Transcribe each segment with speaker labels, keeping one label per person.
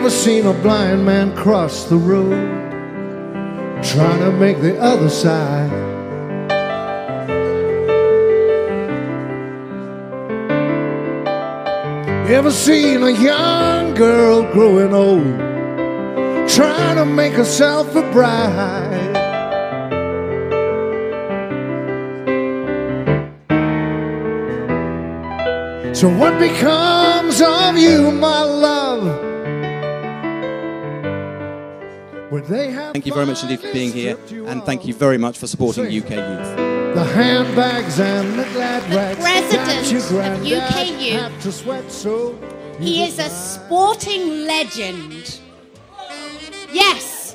Speaker 1: ever seen a blind man cross the road, trying to make the other side? You ever seen a young girl growing old, trying to make herself a bride? So what becomes of you, my love? When they have
Speaker 2: Thank you very much indeed for being here, and thank you very much for supporting UK youth.
Speaker 1: The handbags and the glad rags.
Speaker 3: President of UK Youth. He is a sporting legend. Yes.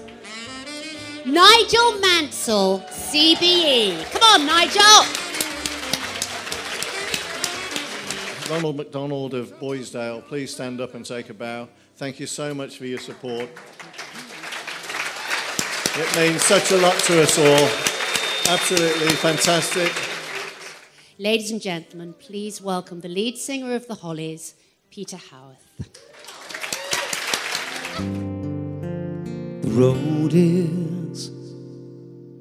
Speaker 3: Nigel Mansell, CBE. Come on, Nigel.
Speaker 4: Ronald McDonald of Boisdale, please stand up and take a bow. Thank you so much for your support. It means such a lot to us all. Absolutely fantastic.
Speaker 3: Ladies and gentlemen, please welcome the lead singer of the Hollies, Peter Howarth.
Speaker 5: The road is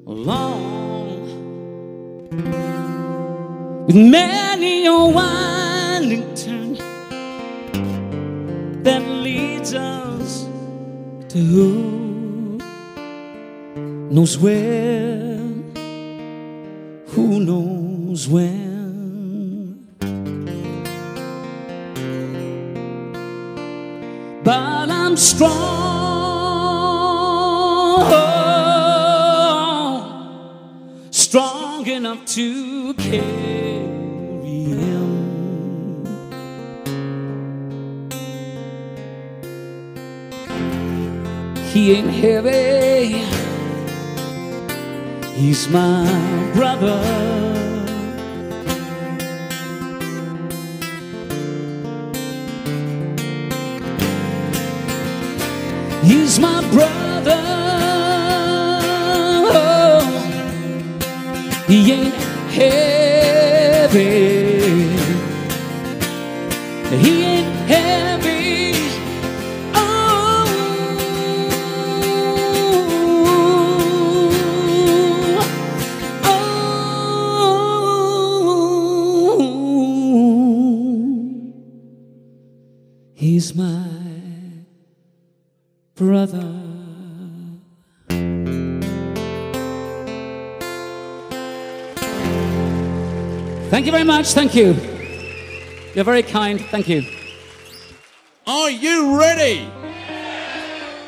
Speaker 5: long, with many a winding turn that leads us to who knows where, who knows when. But I'm strong, strong enough to carry him. He ain't heavy, he's my brother. He's my brother. Oh, he ain't heavy. He ain't heavy. Oh, he's my brother. Thank you very much, thank you. You're very kind, thank you.
Speaker 6: Are you ready?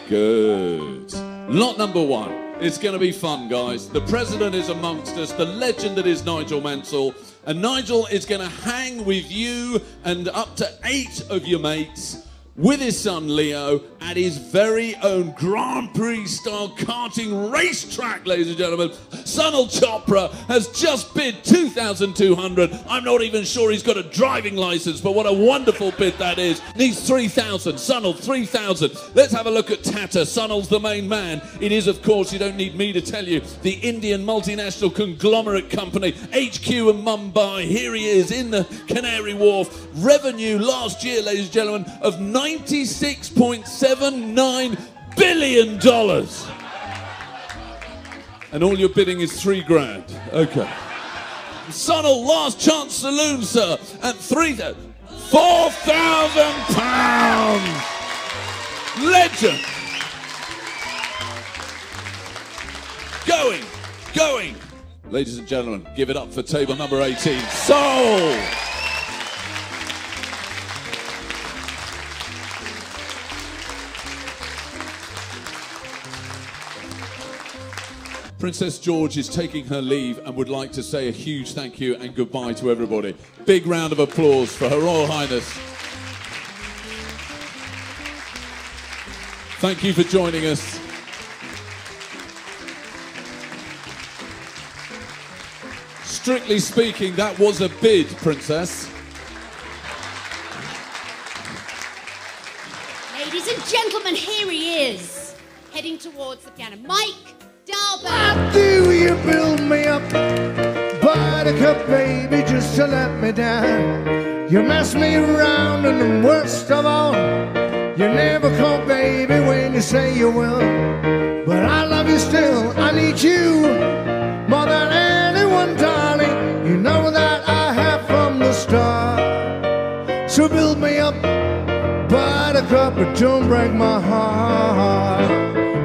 Speaker 6: Good. Lot number one. It's going to be fun, guys. The president is amongst us, the legend that is Nigel Mansell, and Nigel is going to hang with you and up to 8 of your mates with his son Leo at his very own Grand Prix style karting racetrack, ladies and gentlemen. Sunil Chopra has just bid 2,200. I'm not even sure he's got a driving license, but what a wonderful bid that is. Needs 3,000. Sunil, 3,000. Let's have a look at Tata. Sunil's the main man. It is, of course, you don't need me to tell you, the Indian multinational conglomerate company, HQ in Mumbai. Here he is in the Canary Wharf. Revenue last year, ladies and gentlemen, of $96.79 billion. And all you're bidding is $3,000. Okay. Sunil, last chance saloon, sir, at £4,000. Legend. Going. Ladies and gentlemen, give it up for table number 18. Soul. Princess George is taking her leave and would like to say a huge thank you and goodbye to everybody. Big round of applause for Her Royal Highness. Thank you for joining us. Strictly speaking, that was a bid, Princess.
Speaker 3: Ladies and gentlemen, here he is, heading towards the piano. Mike Dalby.
Speaker 1: Why do you build me up, buttercup baby, just to let me down? You mess me around, and the worst of all, You never call, baby, when you say you will. But I love you still, I need you more than anyone, darling. You know that I have from the start. So build me up, buttercup, but don't break my heart.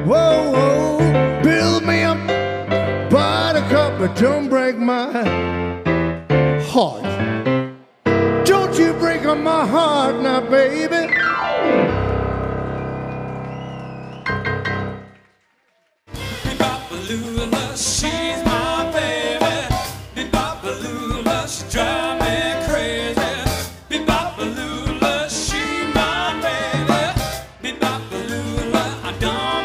Speaker 1: Whoa, whoa, build me up, buttercup, but don't break my heart. Don't you break on my heart now, baby.
Speaker 7: Bebop-a-lula, she's my baby. Bebop-a-lula, she drives me crazy. Bebop-a-lula, she's my baby. Bebop-a-lula, I don't